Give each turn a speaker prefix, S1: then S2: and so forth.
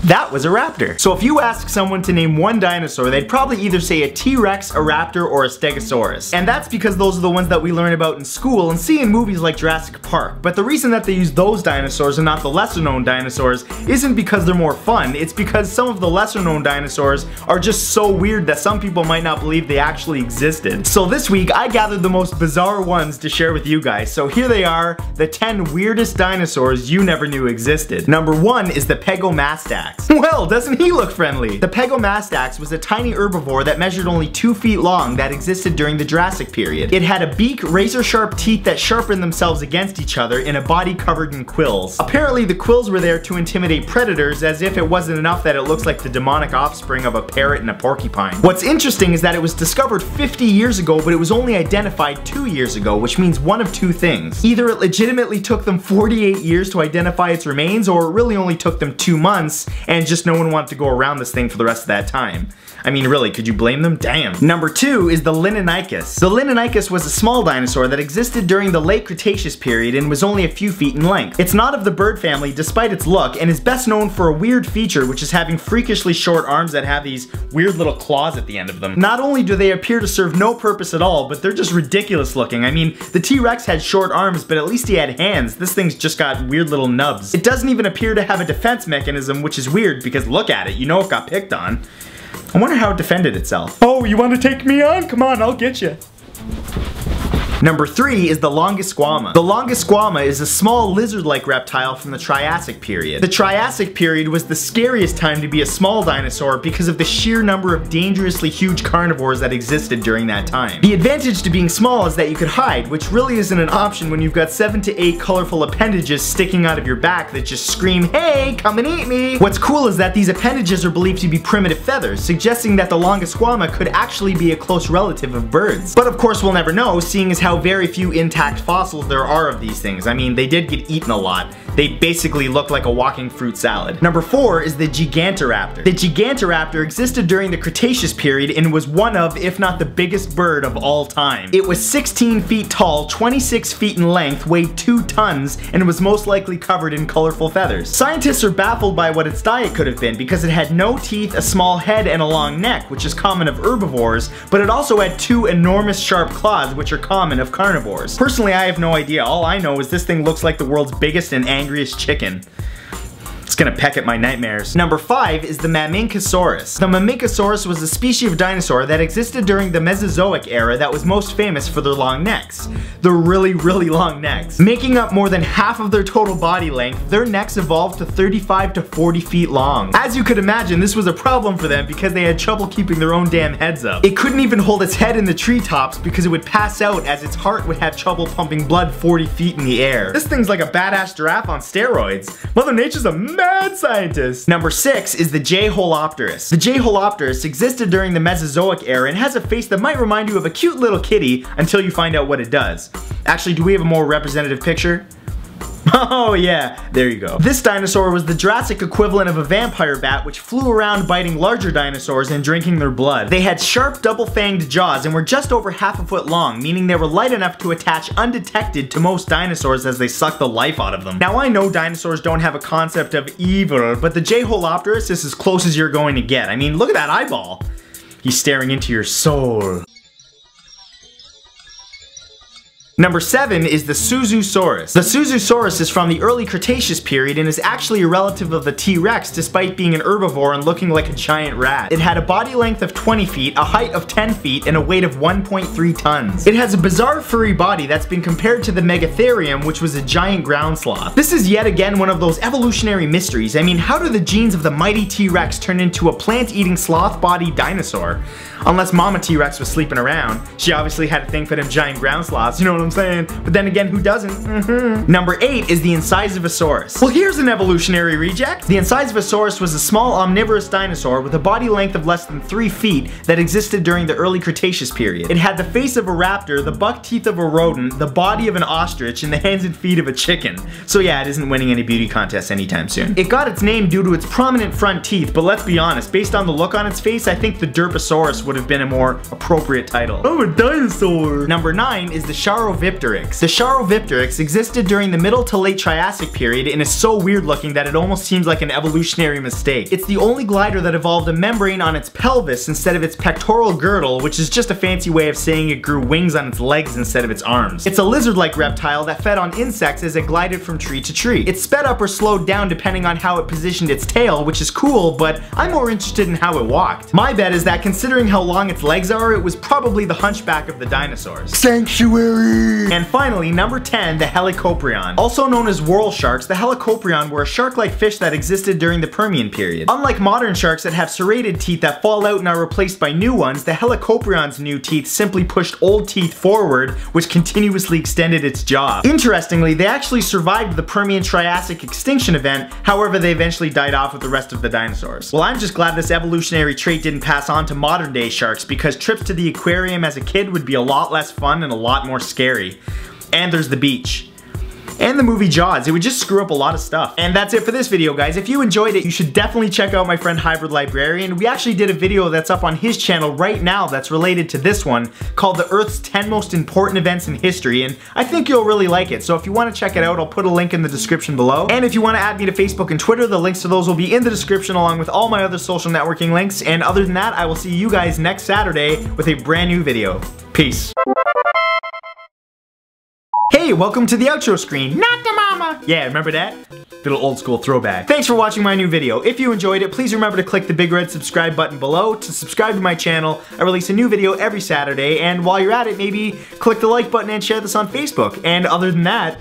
S1: That was a raptor. So if you ask someone to name one dinosaur, they'd probably either say a T-Rex, a raptor, or a Stegosaurus. And that's because those are the ones that we learn about in school and see in movies like Jurassic Park. But the reason that they use those dinosaurs and not the lesser known dinosaurs isn't because they're more fun, it's because some of the lesser known dinosaurs are just so weird that some people might not believe they actually existed. So this week, I gathered the most bizarre ones to share with you guys. So here they are, the 10 weirdest dinosaurs you never knew existed. Number 1 is the Pegglemaster. Well, doesn't he look friendly? The Pegglemaster was a tiny herbivore that measured only 2 feet long that existed during the Jurassic period. It had a beak, razor-sharp teeth that sharpened themselves against each other, in a body covered in quills. Apparently, the quills were there to intimidate predators, as if it wasn't enough that it looks like the demonic offspring of a parrot and a porcupine. What's interesting is that it was discovered 50 years ago, but it was only identified 2 years ago, which means one of two things. Either it legitimately took them 48 years to identify its remains, or it really only took them 2 months, and just no one wanted to go around this thing for the rest of that time. I mean, really, could you blame them? Damn. Number 2 is the Linenitus. The Linenitus was a small dinosaur that existed during the late Cretaceous period and was only a few feet in length. It's not of the bird family despite its look, and is best known for a weird feature, which is having freakishly short arms that have these weird little claws at the end of them. Not only do they appear to serve no purpose at all, but they're just ridiculous looking. I mean, the T-Rex had short arms, but at least he had hands. This thing's just got weird little nubs. It doesn't even appear to have a defense mechanism, which is weird because look at it, you know it got picked on. I wonder how it defended itself. Oh, you want to take me on? Come on, I'll get you. Number 3 is the Gwandma. The Gwandma is a small lizard-like reptile from the Triassic period. The Triassic period was the scariest time to be a small dinosaur because of the sheer number of dangerously huge carnivores that existed during that time. The advantage to being small is that you could hide, which really isn't an option when you've got 7 to 8 colorful appendages sticking out of your back that just scream, "Hey, come and eat me!" What's cool is that these appendages are believed to be primitive feathers, suggesting that the Gwandma could actually be a close relative of birds. But of course we'll never know, seeing as how very few intact fossils there are of these things. I mean, they did get eaten a lot. They basically look like a walking fruit salad. Number 4 is the Giganta Wrap. The Giganta Wrap existed during the Cretaceous period and was one of, if not the biggest bird of all time. It was 16 feet tall, 26 feet in length, weighed 2 tons, and was most likely covered in colorful feathers. Scientists are baffled by what its diet could have been because it had no teeth, a small head, and a long neck, which is common of herbivores, but it also had 2 enormous sharp claws, which are common of carnivores. Personally, I have no idea. All I know is this thing looks like the world's biggest and angriest chicken. It's gonna peck at my nightmares. Number 5 is the Minkasaurus. The Minkasaurus was a species of dinosaur that existed during the Mesozoic era that was most famous for their long necks. The really, really long necks. Making up more than half of their total body length, their necks evolved to 35 to 40 feet long. As you could imagine, this was a problem for them because they had trouble keeping their own damn heads up. It couldn't even hold its head in the treetops because it would pass out as its heart would have trouble pumping blood 40 feet in the air. This thing's like a badass giraffe on steroids. Mother Nature's a mad scientist. Number 6 is the Jholeodontidae. The Jholeodontidae existed during the Mesozoic era and has a face that might remind you of a cute little kitty until you find out what it does. Actually, do we have a more representative picture? Oh yeah, there you go. This dinosaur was the Jurassic equivalent of a vampire bat which flew around biting larger dinosaurs and drinking their blood. They had sharp double-fanged jaws and were just over half a foot long, meaning they were light enough to attach undetected to most dinosaurs as they sucked the life out of them. Now I know dinosaurs don't have a concept of evil, but the Jholeodontidae is as close as you're going to get. I mean, look at that eyeball. He's staring into your soul. Number 7 is the Suzusoros. The Suzusoros is from the early Cretaceous period and is actually a relative of the T-Rex despite being an herbivore and looking like a giant rat. It had a body length of 20 feet, a height of 10 feet, and a weight of 1.3 tons. It has a bizarre furry body that's been compared to the Megatherium, which was a giant ground sloth. This is yet again one of those evolutionary mysteries. I mean, how do the genes of the mighty T-Rex turn into a plant-eating sloth-bodied dinosaur? Unless Mama T-Rex was sleeping around. She obviously had a thing for them giant ground sloths, you know what I'm saying? But then again, who doesn't? Number 8 is the Incisivosaurus. Well, here's an evolutionary reject. The Incisivosaurus was a small omnivorous dinosaur with a body length of less than 3 feet that existed during the early Cretaceous period. It had the face of a raptor, the buck teeth of a rodent, the body of an ostrich, and the hands and feet of a chicken. So yeah, it isn't winning any beauty contests anytime soon. It got its name due to its prominent front teeth, but let's be honest, based on the look on its face, I think the Derposaurus would have been a more appropriate title. I'm a dinosaur! Number 9 is the Sharavictrix. Sharavictrix. The Sharavictrix existed during the Middle to Late Triassic period and is so weird looking that it almost seems like an evolutionary mistake. It's the only glider that evolved a membrane on its pelvis instead of its pectoral girdle, which is just a fancy way of saying it grew wings on its legs instead of its arms. It's a lizard-like reptile that fed on insects as it glided from tree to tree. It sped up or slowed down depending on how it positioned its tail, which is cool, but I'm more interested in how it walked. My bet is that considering how long its legs are, it was probably the hunchback of the dinosaurs. Sanctuary! And finally, number 10, the Helicoprion. Also known as whorl sharks, the Helicoprion were a shark-like fish that existed during the Permian period. Unlike modern sharks that have serrated teeth that fall out and are replaced by new ones, the Helicoprion's new teeth simply pushed old teeth forward, which continuously extended its jaw. Interestingly, they actually survived the Permian Triassic extinction event, however they eventually died off with the rest of the dinosaurs. Well, I'm just glad this evolutionary trait didn't pass on to modern day sharks, because trips to the aquarium as a kid would be a lot less fun and a lot more scary. And there's the beach. And the movie Jaws. It would just screw up a lot of stuff. And that's it for this video, guys. If you enjoyed it, you should definitely check out my friend Hybrid Librarian. We actually did a video that's up on his channel right now that's related to this one, called The Earth's 10 Most Important Events in History, and I think you'll really like it. So if you want to check it out, I'll put a link in the description below. And if you want to add me to Facebook and Twitter, the links to those will be in the description along with all my other social networking links. And other than that, I will see you guys next Saturday with a brand new video. Peace. Hey, welcome to the outro screen. Not the mama! Yeah, remember that? Little old school throwback. Thanks for watching my new video. If you enjoyed it, please remember to click the big red subscribe button below to subscribe to my channel. I release a new video every Saturday, and while you're at it, maybe click the like button and share this on Facebook. And other than that,